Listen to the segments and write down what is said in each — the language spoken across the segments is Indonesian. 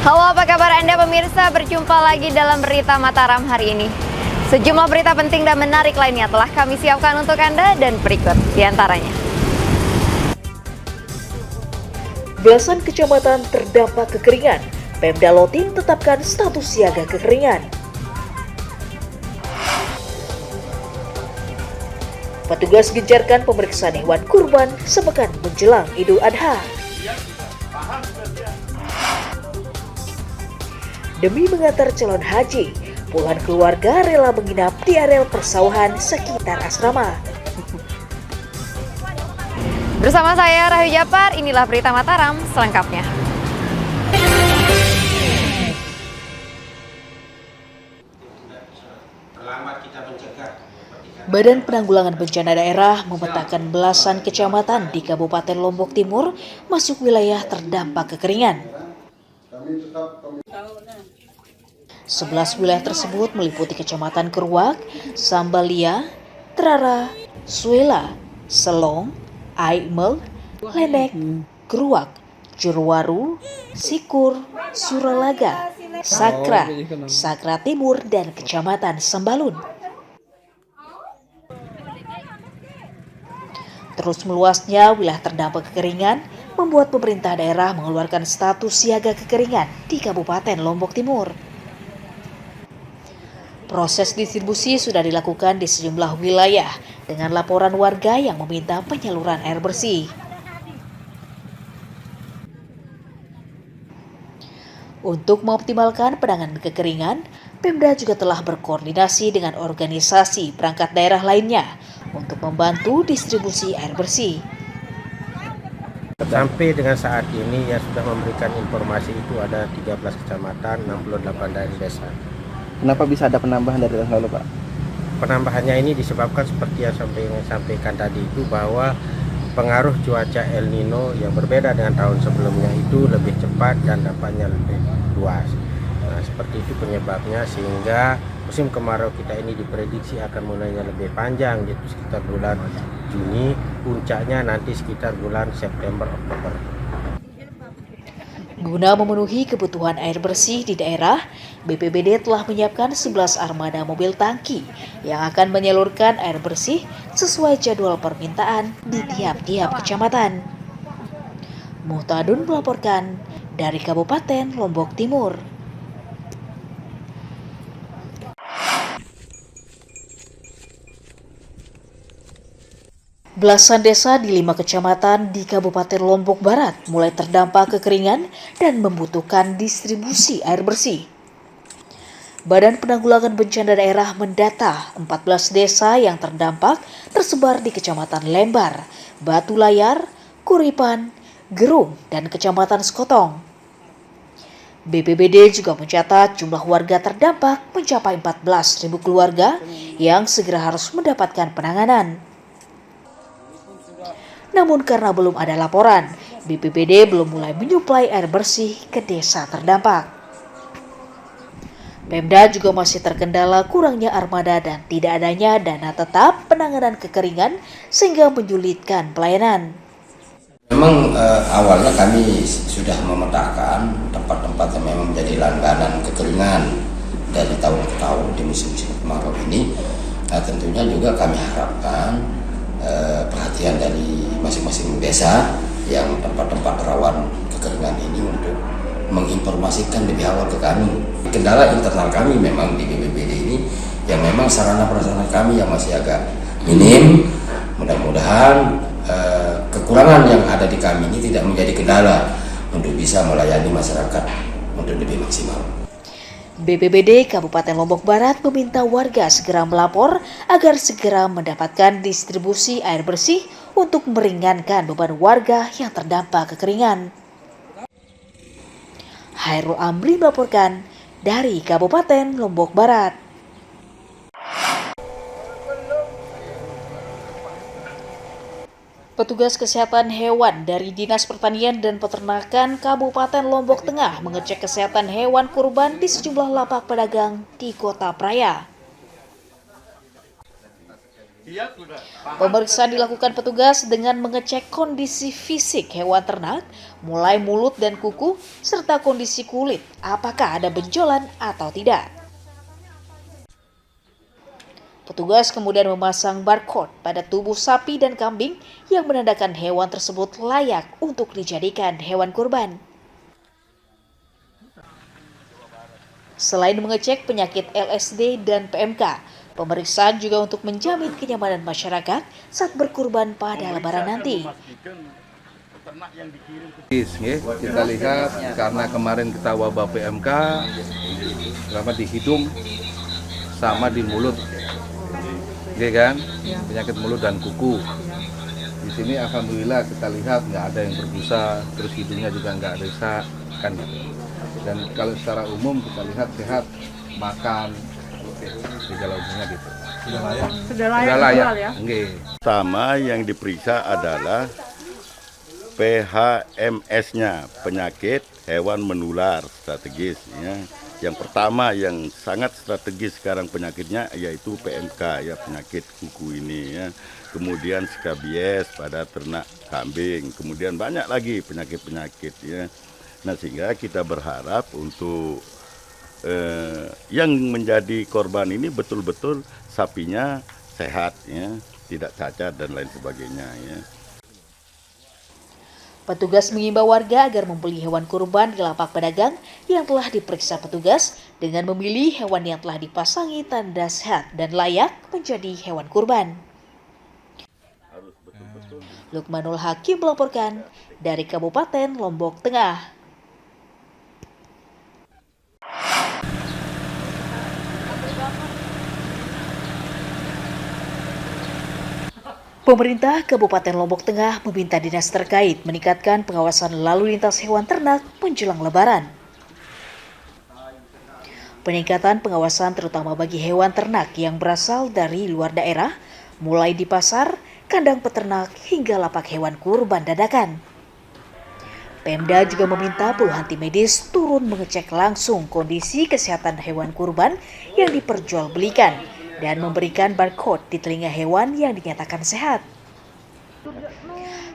Halo, apa kabar Anda pemirsa? Berjumpa lagi dalam Berita Mataram hari ini. Sejumlah berita penting dan menarik lainnya telah kami siapkan untuk Anda dan berikut diantaranya. Belasan kecamatan terdampak kekeringan. Pemda Lotin tetapkan status siaga kekeringan. Petugas gencarkan pemeriksaan hewan kurban sepekan menjelang Idul Adha. Demi mengantar calon haji, puluhan keluarga rela menginap di areal persawahan sekitar asrama. Bersama saya Rahayu Japar, inilah Berita Mataram selengkapnya. Badan Penanggulangan Bencana Daerah memetakan belasan kecamatan di Kabupaten Lombok Timur masuk wilayah terdampak kekeringan. 11 wilayah tersebut meliputi Kecamatan Keruak, Sambalia, Trara, Suela, Selong, Aimel, Lenek, Keruak, Jurwaru, Sikur, Suralaga, Sakra, Sakra Timur, dan Kecamatan Sembalun. Terus meluasnya wilayah terdampak kekeringan membuat pemerintah daerah mengeluarkan status siaga kekeringan di Kabupaten Lombok Timur. Proses distribusi sudah dilakukan di sejumlah wilayah dengan laporan warga yang meminta penyaluran air bersih. Untuk mengoptimalkan penanganan kekeringan, Pemda juga telah berkoordinasi dengan organisasi perangkat daerah lainnya untuk membantu distribusi air bersih. Sampai dengan saat ini yang sudah memberikan informasi itu ada 13 kecamatan, 68 dari desa. Kenapa bisa ada penambahan dari tahun lalu, Pak? Penambahannya ini disebabkan seperti yang sampaikan tadi itu, bahwa pengaruh cuaca El Nino yang berbeda dengan tahun sebelumnya itu lebih cepat dan dampaknya lebih luas. Nah, seperti itu penyebabnya, sehingga musim kemarau kita ini diprediksi akan mulainya lebih panjang, yaitu sekitar bulan Juni, puncaknya nanti sekitar bulan September Oktober. Guna memenuhi kebutuhan air bersih di daerah, BPBD telah menyiapkan 11 armada mobil tangki yang akan menyalurkan air bersih sesuai jadwal permintaan di tiap-tiap kecamatan. Muhtadun melaporkan dari Kabupaten Lombok Timur. Belasan desa di 5 kecamatan di Kabupaten Lombok Barat mulai terdampak kekeringan dan membutuhkan distribusi air bersih. Badan Penanggulangan Bencana Daerah mendata 14 desa yang terdampak tersebar di Kecamatan Lembar, Batu Layar, Kuripan, Gerung, dan Kecamatan Sekotong. BPBD juga mencatat jumlah warga terdampak mencapai 14.000 keluarga yang segera harus mendapatkan penanganan. Namun karena belum ada laporan, BPBD belum mulai menyuplai air bersih ke desa terdampak. Pemda juga masih terkendala kurangnya armada dan tidak adanya dana tetap penanganan kekeringan sehingga menyulitkan pelayanan. Memang awalnya kami sudah memetakan tempat-tempat yang memang menjadi langganan kekeringan dari tahun ke tahun di musim-musim kemarau ini. Tentunya juga kami harapkan perhatian dari masing-masing desa yang tempat-tempat rawan kekeringan ini untuk menginformasikan lebih awal ke kami. Kendala internal kami memang di BPBD ini yang memang sarana prasarana kami yang masih agak minim. Mudah-mudahan kekurangan yang ada di kami ini tidak menjadi kendala untuk bisa melayani masyarakat untuk lebih maksimal. BPBD Kabupaten Lombok Barat meminta warga segera melapor agar segera mendapatkan distribusi air bersih untuk meringankan beban warga yang terdampak kekeringan. Hairul Amri melaporkan dari Kabupaten Lombok Barat. Petugas kesehatan hewan dari Dinas Pertanian dan Peternakan Kabupaten Lombok Tengah mengecek kesehatan hewan kurban di sejumlah lapak pedagang di Kota Praia. Pemeriksaan dilakukan petugas dengan mengecek kondisi fisik hewan ternak, mulai mulut dan kuku, serta kondisi kulit, apakah ada benjolan atau tidak. Petugas kemudian memasang barcode pada tubuh sapi dan kambing yang menandakan hewan tersebut layak untuk dijadikan hewan kurban. Selain mengecek penyakit LSD dan PMK, pemeriksaan juga untuk menjamin kenyamanan masyarakat saat berkurban pada Lebaran nanti. Kita lihat karena kemarin kita wabah PMK, terutama di hidung sama di mulut, kan? Penyakit mulut dan kuku. Di sini alhamdulillah kita lihat nggak ada yang berbusa, terus hidungnya juga nggak ada isak, kan? Dan kalau secara umum kita lihat sehat, makan, gejala umumnya gitu. Sudah layak ya? Pertama yang diperiksa adalah PHMS-nya, penyakit hewan menular strategis. Ya. Yang pertama yang sangat strategis sekarang penyakitnya yaitu PMK, ya, penyakit kuku ini. Ya. Kemudian skabies pada ternak kambing, kemudian banyak lagi penyakit-penyakit. Ya. Nah, sehingga kita berharap untuk yang menjadi korban ini betul-betul sapinya sehat, ya, tidak cacat dan lain sebagainya. Ya. Petugas mengimbau warga agar membeli hewan kurban di lapak pedagang yang telah diperiksa petugas dengan memilih hewan yang telah dipasangi tanda sehat dan layak menjadi hewan kurban. Lukmanul Hakim melaporkan dari Kabupaten Lombok Tengah. Pemerintah Kabupaten Lombok Tengah meminta dinas terkait meningkatkan pengawasan lalu lintas hewan ternak menjelang Lebaran. Peningkatan pengawasan terutama bagi hewan ternak yang berasal dari luar daerah, mulai di pasar, kandang peternak, hingga lapak hewan kurban dadakan. Pemda juga meminta puluhan tim medis turun mengecek langsung kondisi kesehatan hewan kurban yang diperjualbelikan dan memberikan barcode di telinga hewan yang dinyatakan sehat.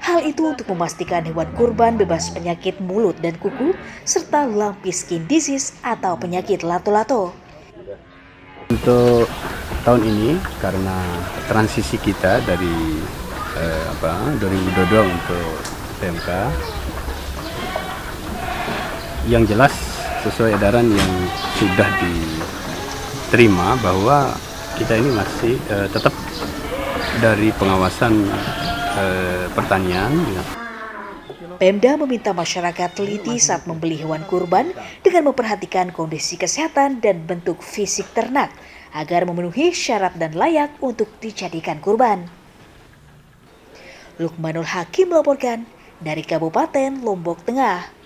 Hal itu untuk memastikan hewan kurban bebas penyakit mulut dan kuku, serta lumpy skin disease atau penyakit lato-lato. Untuk tahun ini, karena transisi kita dari 2022 untuk PMK, yang jelas sesuai edaran yang sudah diterima bahwa kita ini masih tetap dari pengawasan pertanian. Pemda meminta masyarakat teliti saat membeli hewan kurban dengan memperhatikan kondisi kesehatan dan bentuk fisik ternak agar memenuhi syarat dan layak untuk dijadikan kurban. Lukmanul Hakim melaporkan dari Kabupaten Lombok Tengah.